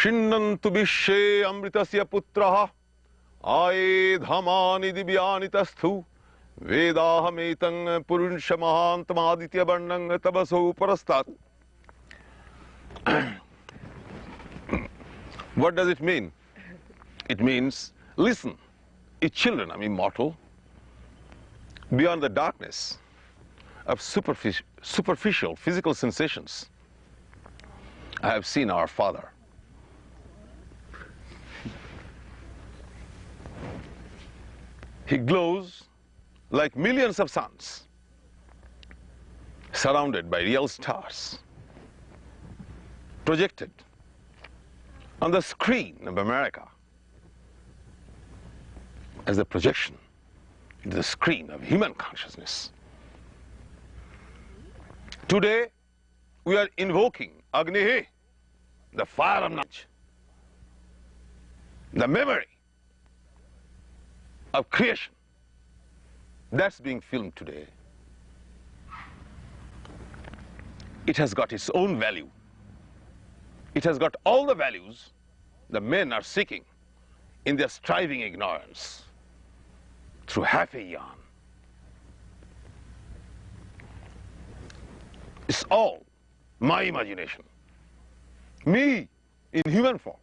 Shinnantu Bishe Amritasya Putraha Aye Dhamani Divyani Tasthu Vedahametang Purunshamahantmaditya Bandang Tabaso Parastat. What does it mean? It means, listen, ye children are immortal. Beyond the darkness of superficial physical sensations, I have seen our Father. He glows like millions of suns, surrounded by real stars, projected on the screen of America as a projection into the screen of human consciousness. Today, we are invoking Agnihi, the fire of knowledge, the memory of creation. That's being filmed today. It has got its own value. It has got all the values the men are seeking in their striving ignorance through half a yarn. It's all my imagination. Me in human form,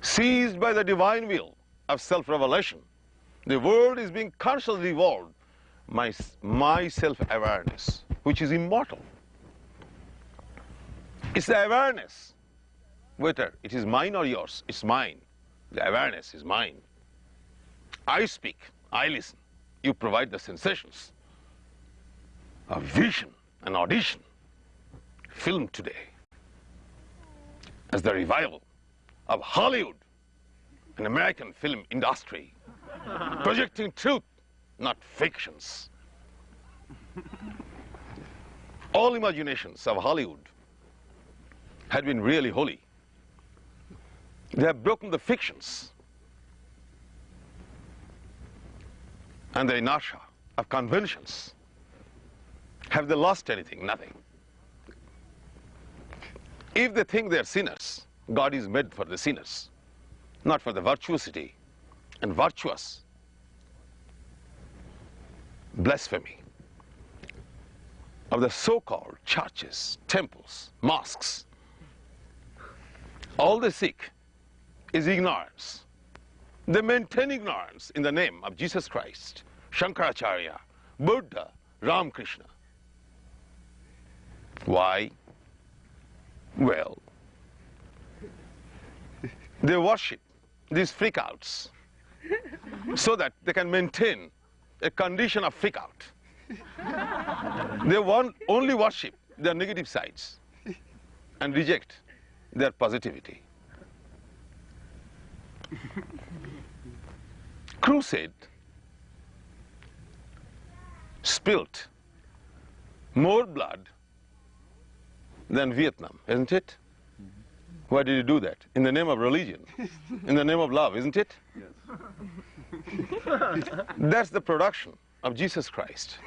seized by the divine will of self-revelation. The world is being consciously evolved. My self-awareness, which is immortal. It's the awareness. Whether it is mine or yours, it's mine. The awareness is mine. I speak, I listen. You provide the sensations. A vision, an audition, filmed today as the revival of Hollywood, an American film industry, projecting truth, not fictions. All imaginations of Hollywood had been really holy. They have broken the fictions and the inertia of conventions. Have they lost anything? Nothing. If they think they are sinners, God is made for the sinners, not for the virtuosity and virtuous blasphemy of the so-called churches, temples, mosques. All they seek is ignorance. They maintain ignorance in the name of Jesus Christ, Shankaracharya, Buddha, Ramakrishna. Why? Well, they worship these freakouts so that they can maintain a condition of freakout. They only worship their negative sides and reject their positivity. Crusade spilt more blood than Vietnam, isn't it? Why did you do that? In the name of religion, in the name of love, isn't it? Yes. That's the production of Jesus Christ.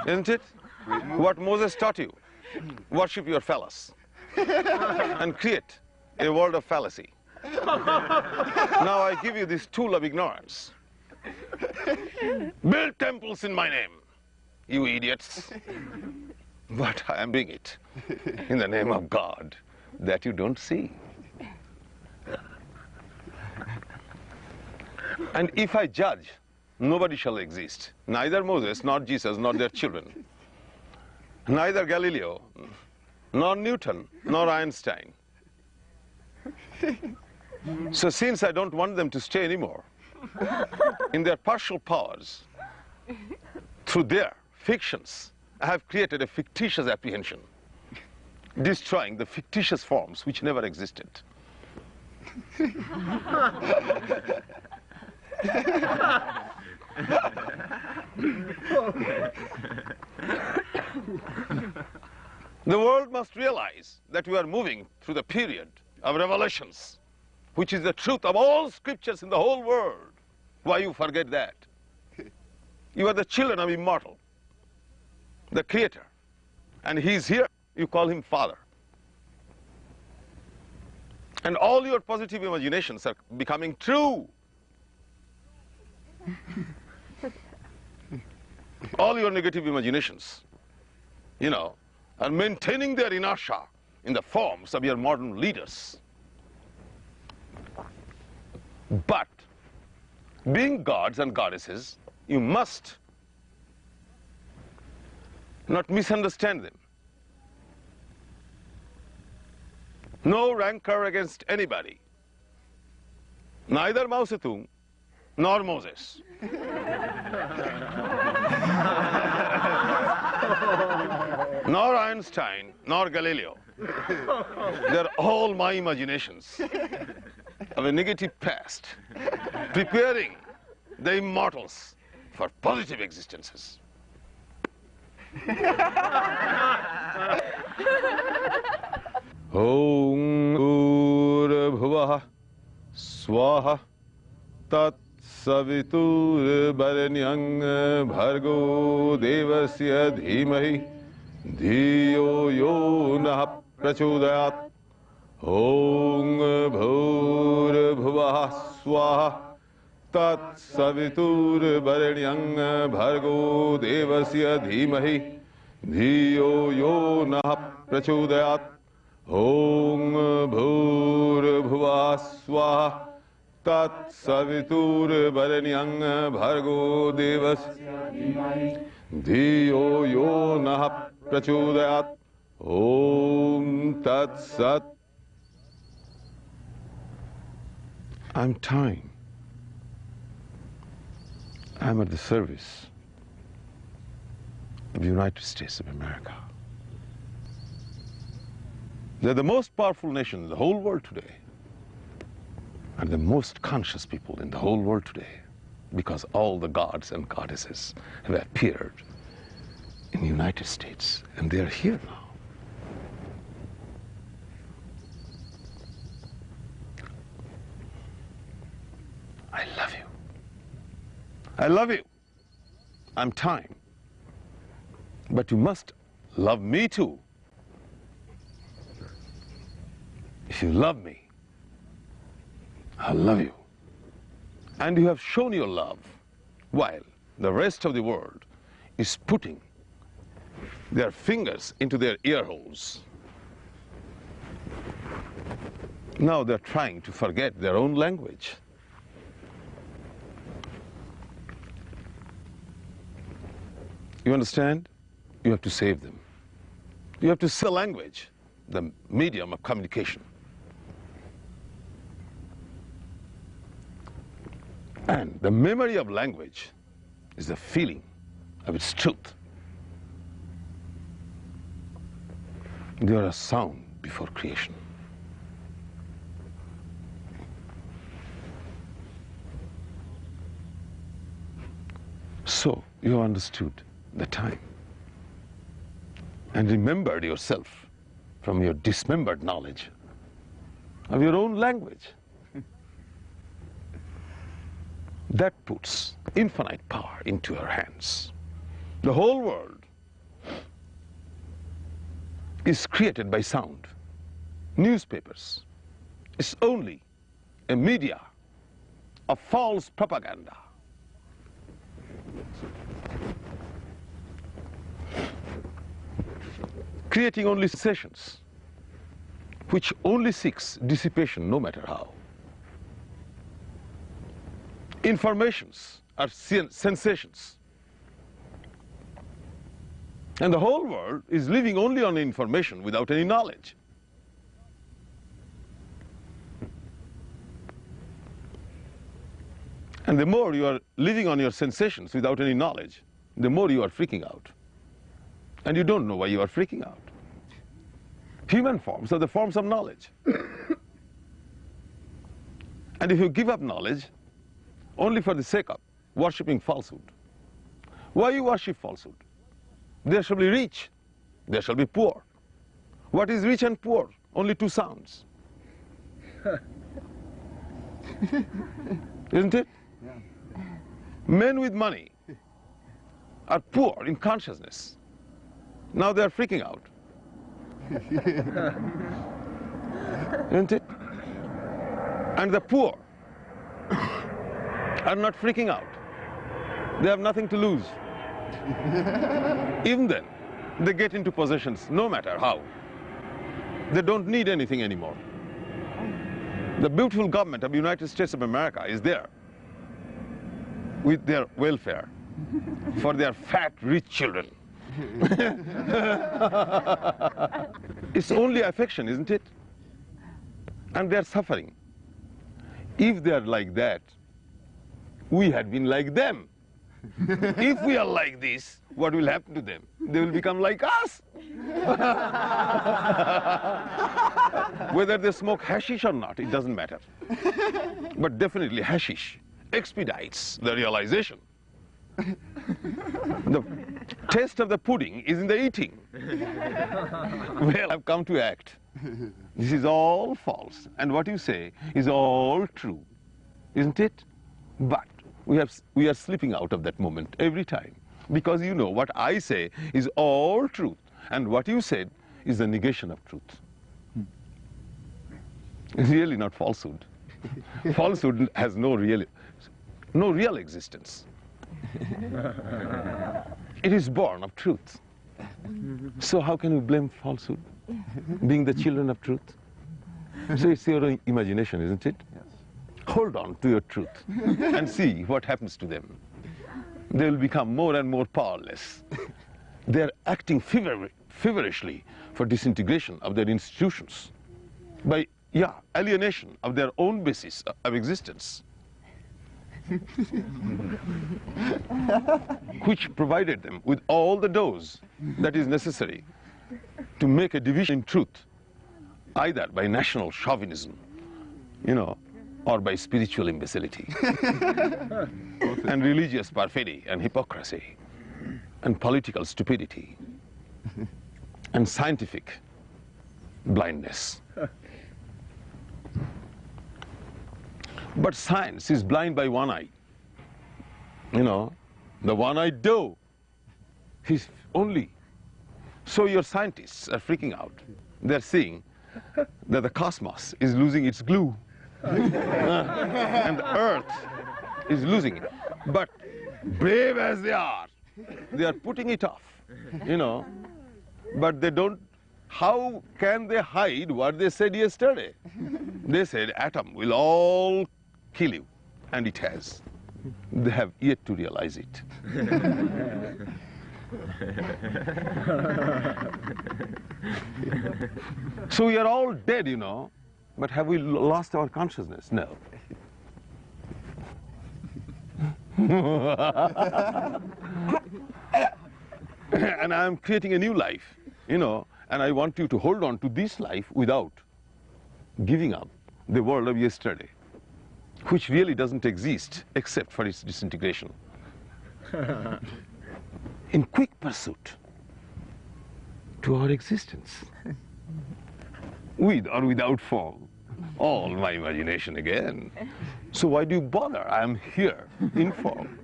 Isn't it? What Moses taught you, worship your fellows and create a world of fallacy. Now I give you this tool of ignorance. Build temples in my name, you idiots. But I am doing it in the name of God that you don't see. And if I judge, nobody shall exist. Neither Moses, nor Jesus, nor their children. Neither Galileo, nor Newton, nor Einstein. So since I don't want them to stay anymore, in their partial powers, through their fictions, I have created a fictitious apprehension, destroying the fictitious forms which never existed. The world must realize that we are moving through the period of revelations, which is the truth of all scriptures in the whole world. Why you forget that? You are the children of immortal, the Creator and he's here, you call him father. And all your positive imaginations are becoming true. All your negative imaginations, are maintaining their inertia in the forms of your modern leaders. But being gods and goddesses, you must not misunderstand them. No rancor against anybody. Neither Mao Zedong nor Moses. Nor Einstein, nor Galileo. They're all my imaginations of a negative past, preparing the immortals for positive existences. Om Bhuvah Swaha Tat Savitur Bharenyang Bhargo Devasya Dhimahi Dhiyo Yo Nah Prachodayat. Om Bhuvah Swaha Tat Savitur Bharenyang Bhargo Devasya Dhimahi Dhiyo Yo Nah Prachodayat. Om Bhuvah Swaha Tat Savitur Bharenyang Bhargo Devasya Dhiyo Yo Nah Prachodayat. Om Tat Sat. I'm time. I'm at the service of the United States of America. They're the most powerful nation in the whole world today, and the most conscious people in the whole world today, because all the gods and goddesses have appeared in the United States, and they're here now. I love you. I love you. I'm time. But you must love me too. If you love me, I'll love you. And you have shown your love while the rest of the world is putting their fingers into their ear holes. Now they're trying to forget their own language. You understand? You have to save them. You have to sell language, the medium of communication. And the memory of language is the feeling of its truth. They are a sound before creation. So you have understood the time and remembered yourself from your dismembered knowledge of your own language. That puts infinite power into your hands. The whole world is created by sound. Newspapers is only a media of false propaganda. Creating only sensations, which only seeks dissipation no matter how. Informations are sensations. And the whole world is living only on information without any knowledge. And the more you are living on your sensations without any knowledge, the more you are freaking out. And you don't know why you are freaking out. Human forms are the forms of knowledge. And if you give up knowledge only for the sake of worshipping falsehood, why you worship falsehood? There shall be rich, there shall be poor. What is rich and poor? Only two sounds. Isn't it? Yeah. Men with money are poor in consciousness. Now they are freaking out. Isn't it? And the poor are not freaking out. They have nothing to lose. Even then, they get into possessions, no matter how. They don't need anything anymore. The beautiful government of the United States of America is there with their welfare for their fat, rich children. It's only affection, isn't it? And they're suffering. If they're like that, we had been like them. If we are like this, what will happen to them? They will become like us. Whether they smoke hashish or not, it doesn't matter. But definitely hashish expedites the realization. The taste of the pudding is in the eating. Well, I've come to act. This is all false. And what you say is all true. Isn't it? But we are slipping out of that moment every time. Because you know what I say is all truth. And what you said is the negation of truth. It's really not falsehood. Falsehood has no real existence. It is born of truth. So how can we blame falsehood, being the children of truth? So it's your imagination, isn't it? Yes. Hold on to your truth and see what happens to them. They will become more and more powerless. They are acting feverishly for disintegration of their institutions by, alienation of their own basis of existence. Which provided them with all the dose that is necessary to make a division in truth, either by national chauvinism, or by spiritual imbecility, and religious perfidy and hypocrisy, and political stupidity, and scientific blindness. But science is blind by one eye. The one-eyed doe. He's only. So your scientists are freaking out. They're seeing that the cosmos is losing its glue. And the earth is losing it. But brave as they are putting it off, But they don't. How can they hide what they said yesterday? They said atom will all kill you, and it has. They have yet to realize it. So we are all dead, but have we lost our consciousness? No. And I am creating a new life, and I want you to hold on to this life without giving up the world of yesterday, which really doesn't exist except for its disintegration. In quick pursuit to our existence, with or without form, all my imagination again. So why do you bother? I am here in form.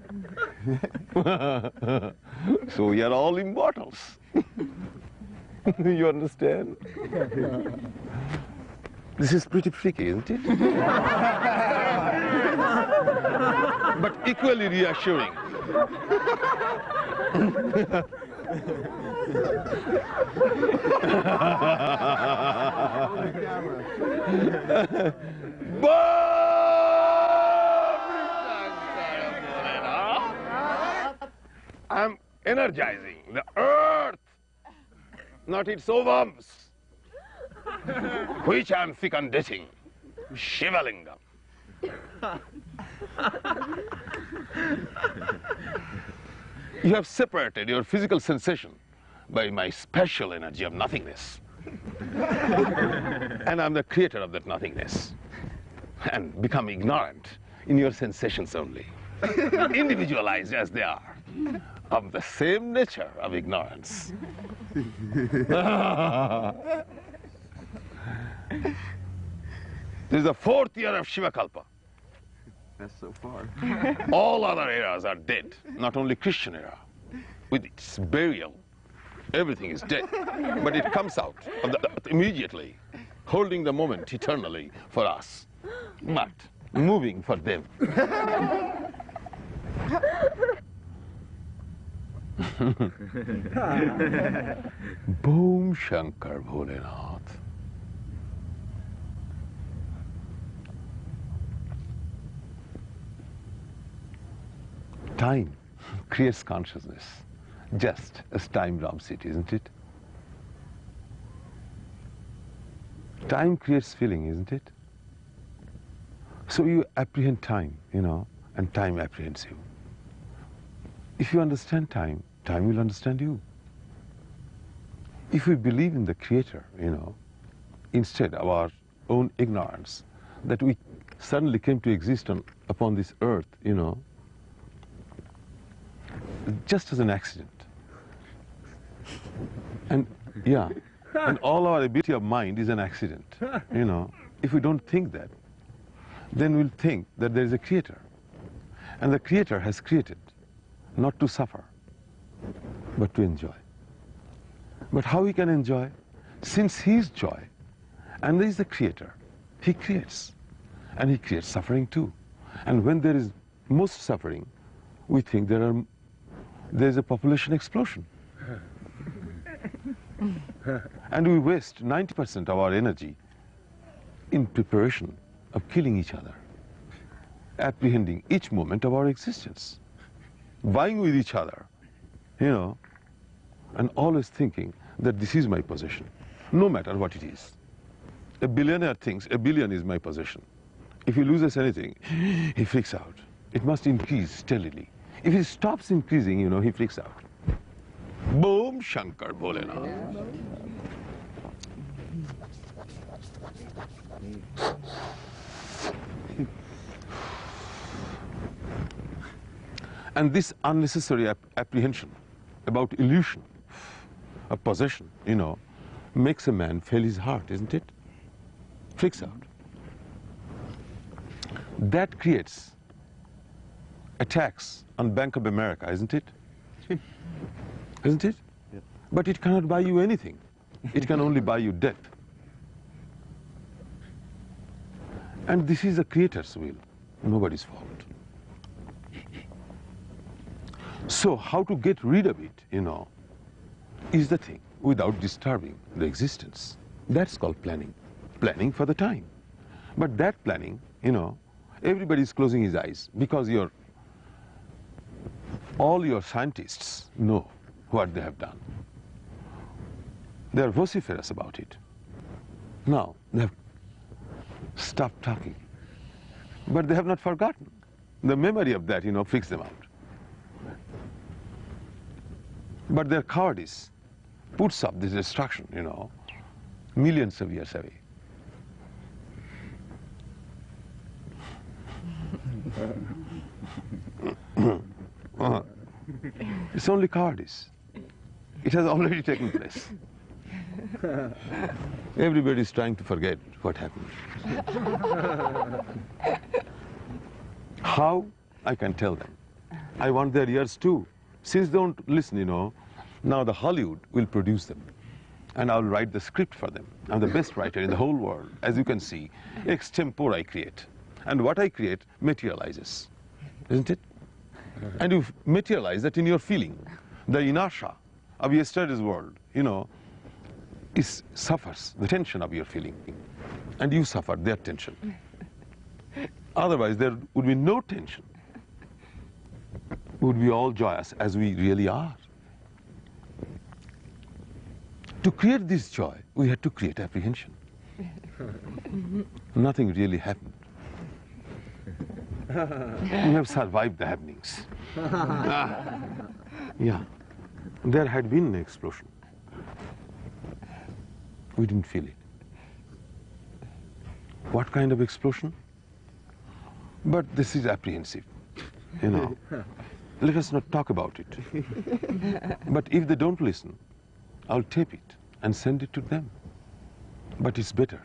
So we are all immortals. You understand? This is pretty freaky, isn't it? But equally reassuring. I'm energizing the earth, not its ovums, which I'm fecundating, Shivalingam. You have separated your physical sensation by my special energy of nothingness. And I'm the creator of that nothingness. And become ignorant in your sensations only, individualized as they are, of the same nature of ignorance. This is the 4th year of Shiva Kalpa. That's so far. All other eras are dead, not only Christian era, with its burial Everything is dead. But it comes out immediately, holding the moment eternally for us, but moving for them. Boom Shankar Bholenath. Time creates consciousness, just as time robs it, isn't it? Time creates feeling, isn't it? So you apprehend time, and time apprehends you. If you understand time, time will understand you. If we believe in the Creator, instead of our own ignorance, that we suddenly came to exist upon this earth, just as an accident. And yeah, and all our ability of mind is an accident, If we don't think that, then we'll think that there is a Creator. And the Creator has created, not to suffer, but to enjoy. But how he can enjoy? Since he is joy, and there is the Creator, he creates. And he creates suffering too. And when there is most suffering, we think there is a population explosion. And we waste 90% of our energy in preparation of killing each other, apprehending each moment of our existence, vying with each other, and always thinking that this is my possession, no matter what it is. A billionaire thinks a billion is my possession. If he loses anything, he freaks out. It must increase steadily. If it stops increasing, he freaks out. Boom Shankar Bholenath. And this unnecessary apprehension about illusion of possession, makes a man fail his heart, isn't it? Freaks out. That creates attacks on Bank of America, isn't it? Isn't it? Yep. But it cannot buy you anything. It can only buy you death. And this is the Creator's will, nobody's fault. So how to get rid of it, is the thing, without disturbing the existence. That's called planning. Planning for the time. But that planning, everybody is closing his eyes because all your scientists know what they have done. They are vociferous about it. Now, they have stopped talking. But they have not forgotten. The memory of that, freaks them out. But their cowardice puts up this destruction, millions of years away. It's only cowardice. It has already taken place. Everybody is trying to forget what happened. How? I can tell them. I want their ears too. Since they don't listen, now the Hollywood will produce them. And I'll write the script for them. I'm the best writer in the whole world. As you can see, extempore I create. And what I create materializes. Isn't it? And you materialize that in your feeling. The inertia of yesterday's world, suffers the tension of your feeling. And you suffer their tension. Otherwise, there would be no tension. We would be all joyous as we really are. To create this joy, we had to create apprehension. Nothing really happened. We have survived the happenings. Yeah. There had been an explosion. We didn't feel it. What kind of explosion? But this is apprehensive, Let us not talk about it. But if they don't listen, I'll tape it and send it to them. But it's better.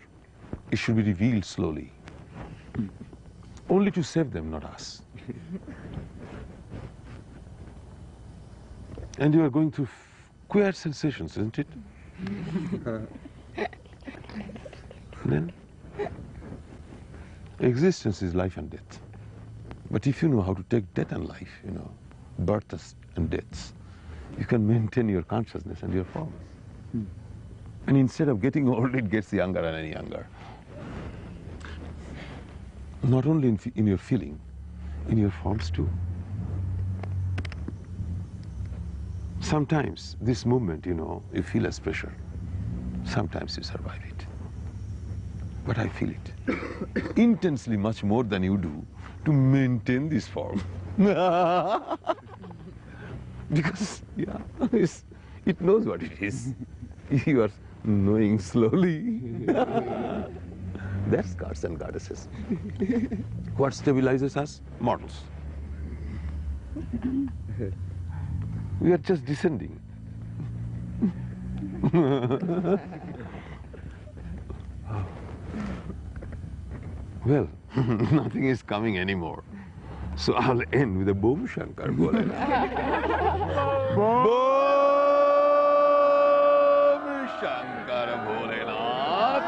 It should be revealed slowly. Only to save them, not us. And you are going through Queer sensations, isn't it? Then, existence is life and death. But if you know how to take death and life, you know, births and deaths, you can maintain your consciousness and your form. And instead of getting old, it gets younger and younger. Not only in your feeling, in your forms too. Sometimes this movement, you know, you feel as pressure. Sometimes you survive it. But I feel it intensely much more than you do to maintain this form. Because, yeah, it knows what it is. You are knowing slowly. That's gods and goddesses. What stabilizes us? Mortals. We are just descending. Well, nothing is coming anymore. So I'll end with a Boom Shankar Bole. Boom Shankar Bholenath.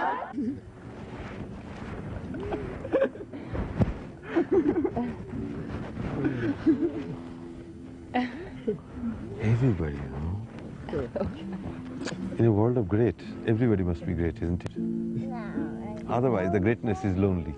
Everybody, you know. In a world of great, everybody must be great, isn't it? Otherwise, the greatness is lonely.